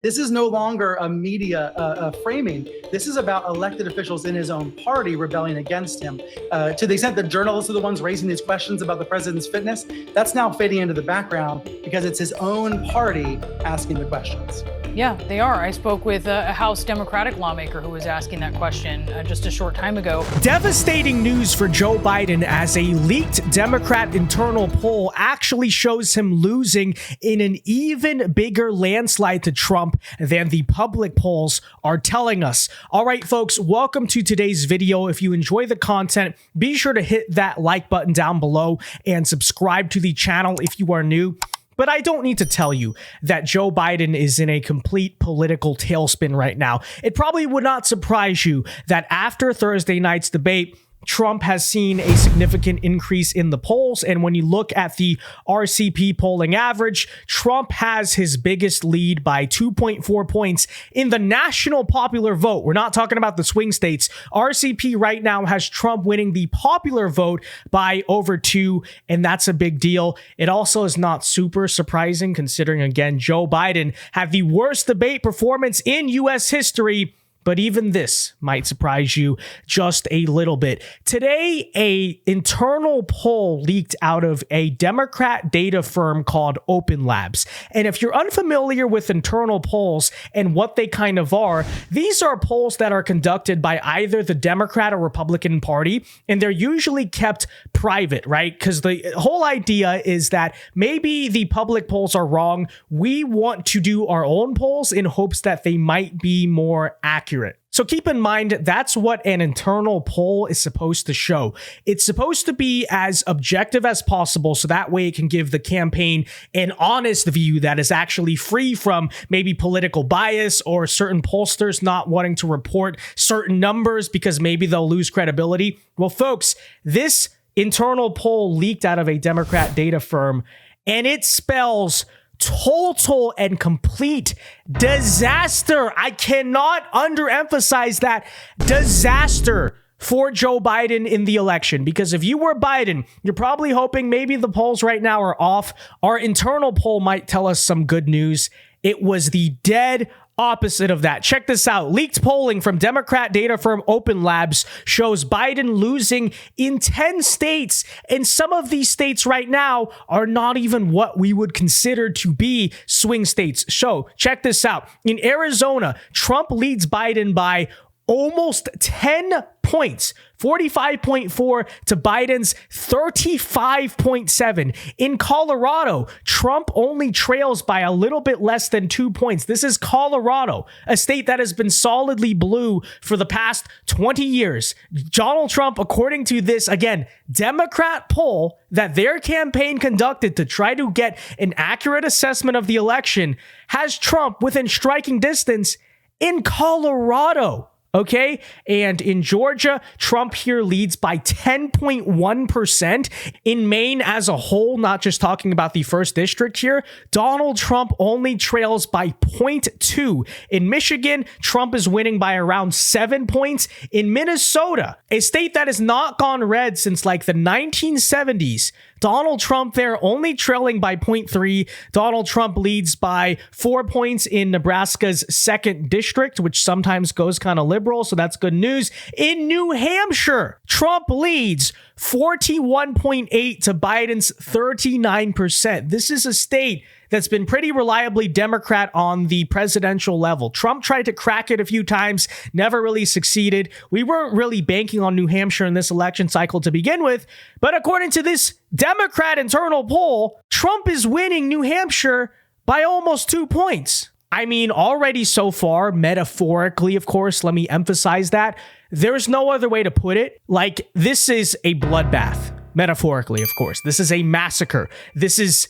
This is no longer a media framing. This is about elected officials in his own party rebelling against him. To the extent that journalists are the ones raising these questions about the president's fitness, that's now fading into the background because it's his own party asking the questions. Yeah, they are. I spoke with a House Democratic lawmaker who was asking that question just a short time ago. Devastating news for Joe Biden as a leaked Democrat internal poll actually shows him losing in an even bigger landslide to Trump than the public polls are telling us. All right, folks, welcome to today's video. If you enjoy the content, be sure to hit that like button down below and subscribe to the channel if you are new. But I don't need to tell you that Joe Biden is in a complete political tailspin right now. It probably would not surprise you that after Thursday night's debate, Trump has seen a significant increase in the polls. And when you look at the RCP polling average, Trump has his biggest lead by 2.4 points in the national popular vote. We're not talking about the swing states. RCP right now has Trump winning the popular vote by over 2, and that's a big deal. It also is not super surprising considering, again, Joe Biden had the worst debate performance in U.S. history. But even this might surprise you just a little bit. Today, an internal poll leaked out of a Democrat data firm called OpenLabs. And if you're unfamiliar with internal polls and what they kind of are, these are polls that are conducted by either the Democrat or Republican Party, and they're usually kept private, right? Because the whole idea is that maybe the public polls are wrong. We want to do our own polls in hopes that they might be more accurate. So keep in mind, that's what an internal poll is supposed to show. It's supposed to be as objective as possible, so that way it can give the campaign an honest view that is actually free from maybe political bias or certain pollsters not wanting to report certain numbers because maybe they'll lose credibility. Well, folks, this internal poll leaked out of a Democrat data firm, and it spells total and complete disaster. I cannot underemphasize that. Disaster for Joe Biden in the election. Because if you were Biden, you're probably hoping maybe the polls right now are off. Our internal poll might tell us some good news. It was the dead opposite of that. Check this out. Leaked polling from Democrat data firm OpenLabs shows Biden losing in 10 states. And some of these states right now are not even what we would consider to be swing states. So check this out. In Arizona, Trump leads Biden by almost 10 points, 45.4 to Biden's 35.7. In Colorado, Trump only trails by a little bit less than 2 points. This is Colorado, a state that has been solidly blue for the past 20 years. Donald Trump, according to this, again, Democrat poll that their campaign conducted to try to get an accurate assessment of the election, has Trump within striking distance in Colorado. Okay, and in Georgia, Trump here leads by 10.1%. In Maine as a whole, not just talking about the first district here, Donald Trump only trails by 0.2. In Michigan, Trump is winning by around 7 points. In Minnesota, a state that has not gone red since like the 1970s, Donald Trump there only trailing by 0.3. Donald Trump leads by 4 points in Nebraska's 2nd district, which sometimes goes kind of liberal, so that's good news. In New Hampshire, Trump leads 41.8 to Biden's 39%. This is a state that's been pretty reliably Democrat on the presidential level. Trump tried to crack it a few times, never really succeeded. We weren't really banking on New Hampshire in this election cycle to begin with, but according to this Democrat internal poll, Trump is winning New Hampshire by almost 2 points. I mean, already so far, metaphorically, of course, let me emphasize that, there's no other way to put it. Like, this is a bloodbath, metaphorically, of course. This is a massacre. This is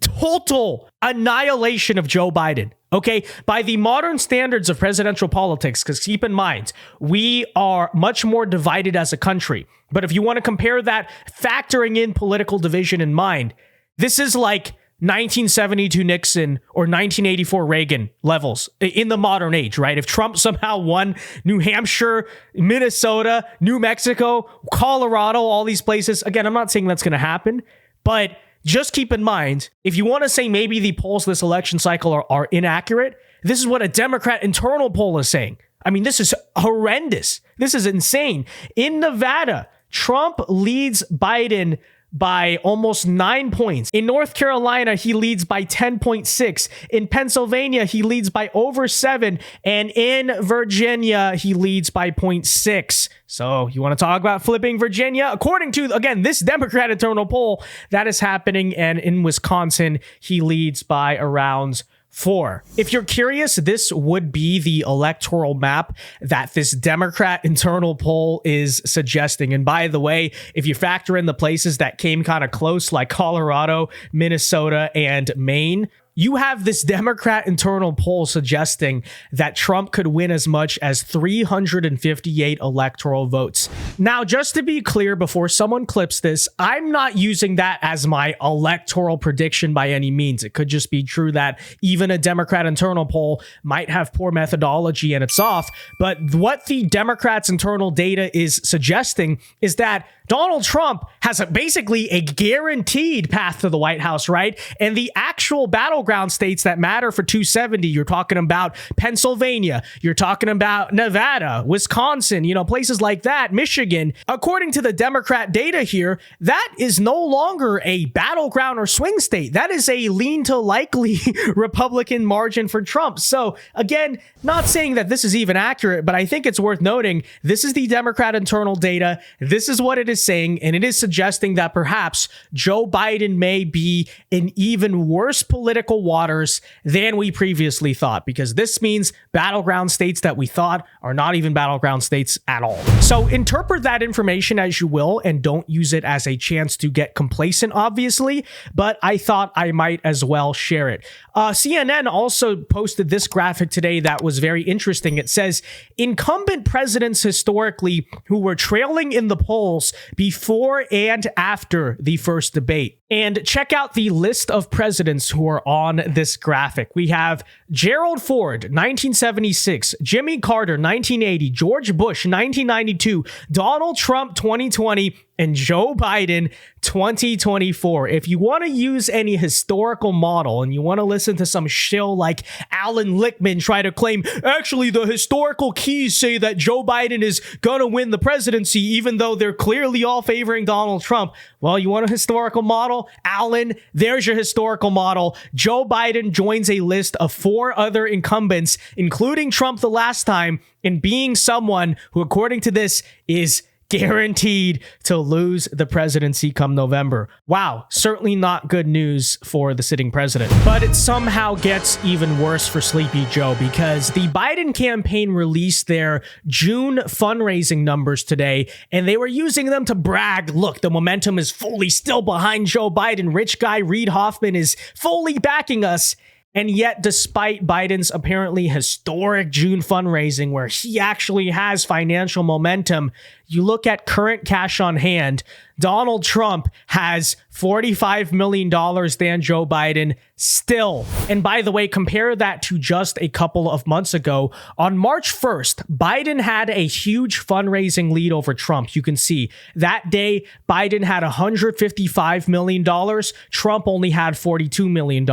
total annihilation of Joe Biden. Okay, by the modern standards of presidential politics, because keep in mind, we are much more divided as a country. But if you want to compare that, factoring in political division in mind, this is like 1972 Nixon or 1984 Reagan levels in the modern age, right? If Trump somehow won New Hampshire, Minnesota, New Mexico, Colorado, all these places, again, I'm not saying that's going to happen, but just keep in mind, if you want to say maybe the polls this election cycle are inaccurate, This is what a Democrat internal poll is saying. I mean, this is horrendous. This is insane. In Nevada, Trump leads Biden by almost 9 points. In North Carolina, he leads by 10.6. In Pennsylvania, he leads by over 7. And in Virginia, he leads by 0.6. So you want to talk about flipping Virginia? According to, again, this Democrat internal poll, that is happening. And in Wisconsin, he leads by around 4. If you're curious, this would be the electoral map that this Democrat internal poll is suggesting. And by the way, if you factor in the places that came kind of close, like Colorado, Minnesota, and Maine, you have this Democrat internal poll suggesting that Trump could win as much as 358 electoral votes. Now, just to be clear, before someone clips this, I'm not using that as my electoral prediction by any means. It could just be true that even a Democrat internal poll might have poor methodology and it's off. But what the Democrats' internal data is suggesting is that Donald Trump has basically a guaranteed path to the White House, right? And the actual battleground states that matter for 270, you're talking about Pennsylvania, you're talking about Nevada, Wisconsin, places like that, Michigan. According to the Democrat data here, that is no longer a battleground or swing state. That is a lean to likely Republican margin for Trump. So again, not saying that this is even accurate, but I think it's worth noting this is the Democrat internal data. This is what it is saying, and it is suggesting that perhaps Joe Biden may be in even worse political waters than we previously thought, because this means battleground states that we thought are not even battleground states at all. So interpret that information as you will, and don't use it as a chance to get complacent, obviously, but I thought I might as well share it. CNN also posted this graphic today that was very interesting. It says, incumbent presidents historically who were trailing in the polls before and after the first debate. And check out the list of presidents who are on this graphic. We have Gerald Ford, 1976, Jimmy Carter, 1980, George Bush, 1992, Donald Trump, 2020, and Joe Biden, 2024. If you want to use any historical model and you want to listen to some shill like Alan Lichtman try to claim, actually, the historical keys say that Joe Biden is going to win the presidency, even though they're clearly all favoring Donald Trump. Well, you want a historical model? Alan, there's your historical model. Joe Biden joins a list of 4 other incumbents, including Trump the last time, in being someone who, according to this, is guaranteed to lose the presidency come November. Wow, certainly not good news for the sitting president. But it somehow gets even worse for Sleepy Joe, because the Biden campaign released their June fundraising numbers today, and they were using them to brag, look, the momentum is fully still behind Joe Biden. Rich guy Reid Hoffman is fully backing us. And yet, despite Biden's apparently historic June fundraising, where he actually has financial momentum, you look at current cash on hand, Donald Trump has $45 million than Joe Biden still. And by the way, compare that to just a couple of months ago. On March 1st, Biden had a huge fundraising lead over Trump. You can see that day, Biden had $155 million. Trump only had $42 million.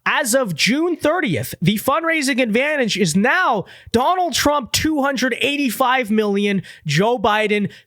As of June 30th, the fundraising advantage is now Donald Trump $285 million, Joe Biden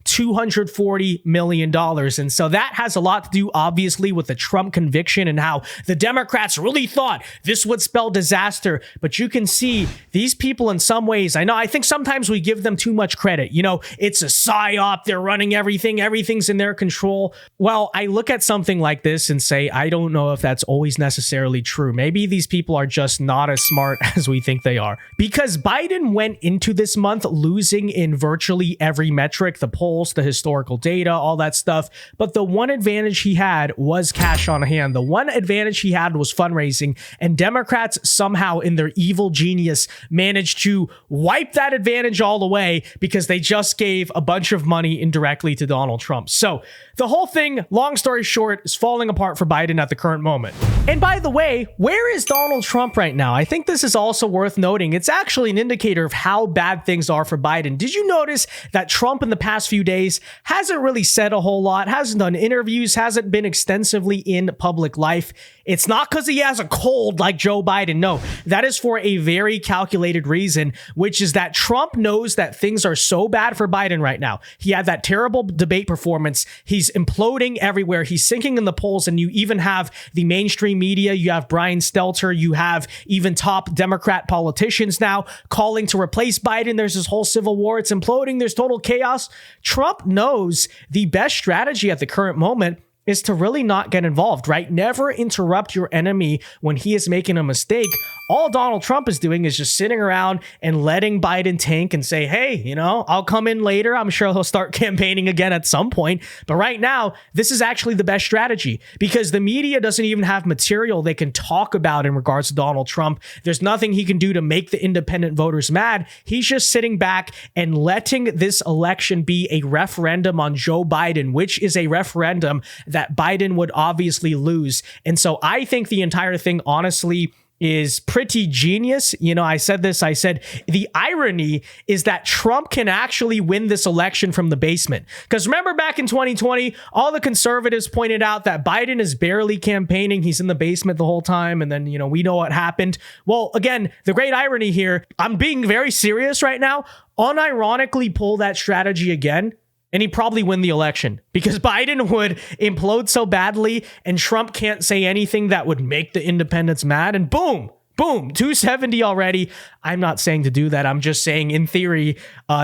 $240 million. And so that has a lot to do, obviously, with the Trump conviction and how the Democrats really thought this would spell disaster. But you can see these people in some ways, I think sometimes we give them too much credit. It's a psyop. They're running everything. Everything's in their control. Well, I look at something like this and say, I don't know if that's always necessarily true. Maybe these people are just not as smart as we think they are. Because Biden went into this month losing in virtually every metric, the polls, the historical data, all that stuff. But the one advantage he had was cash on hand. The one advantage he had was fundraising. And Democrats somehow, in their evil genius, managed to wipe that advantage all away because they just gave a bunch of money indirectly to Donald Trump. So the whole thing, long story short, is falling apart for Biden at the current moment. And by the way, where is Donald Trump right now? I think this is also worth noting. It's actually an indicator of how bad things are for Biden. Did you notice that Trump in the past few days hasn't really said a whole lot, hasn't done interviews, hasn't been extensively in public life. It's not because he has a cold like Joe Biden. No, that is for a very calculated reason, which is that Trump knows that things are so bad for Biden right now. He had that terrible debate performance. He's imploding everywhere. He's sinking in the polls. And you even have the mainstream media. You have Brian Stelter. You have even top Democrat politicians now calling to replace Biden. There's this whole civil war. It's imploding. There's total chaos. Trump knows the best strategy at the current moment is to really not get involved, right? Never interrupt your enemy when he is making a mistake. All Donald Trump is doing is just sitting around and letting Biden tank and say, hey, you know, I'll come in later. I'm sure he'll start campaigning again at some point. But right now, this is actually the best strategy because the media doesn't even have material they can talk about in regards to Donald Trump. There's nothing he can do to make the independent voters mad. He's just sitting back and letting this election be a referendum on Joe Biden, which is a referendum that Biden would obviously lose. And so I think the entire thing, honestly, is pretty genius. You know, I said the irony is that Trump can actually win this election from the basement. Because remember back in 2020, all the conservatives pointed out that Biden is barely campaigning. He's in the basement the whole time. And then, you know, we know what happened. Well, again, the great irony here, I'm being very serious right now, unironically pull that strategy again, and he'd probably win the election because Biden would implode so badly and Trump can't say anything that would make the independents mad. And boom, 270 already. I'm not saying to do that. I'm just saying in theory,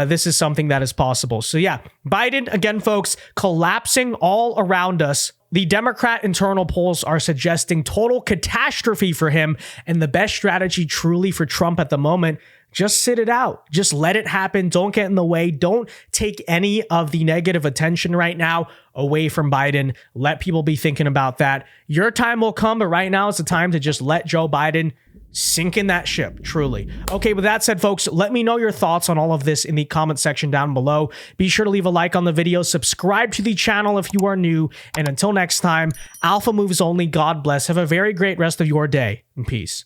this is something that is possible. So yeah, Biden, again, folks, collapsing all around us. The Democrat internal polls are suggesting total catastrophe for him. And the best strategy truly for Trump at the moment, just sit it out. Just let it happen. Don't get in the way. Don't take any of the negative attention right now away from Biden. Let people be thinking about that. Your time will come, but right now is the time to just let Joe Biden sink in that ship, truly. Okay, with that said, folks, let me know your thoughts on all of this in the comment section down below. Be sure to leave a like on the video, subscribe to the channel if you are new, and until next time, Alpha Moves Only, God bless. Have a very great rest of your day, and peace.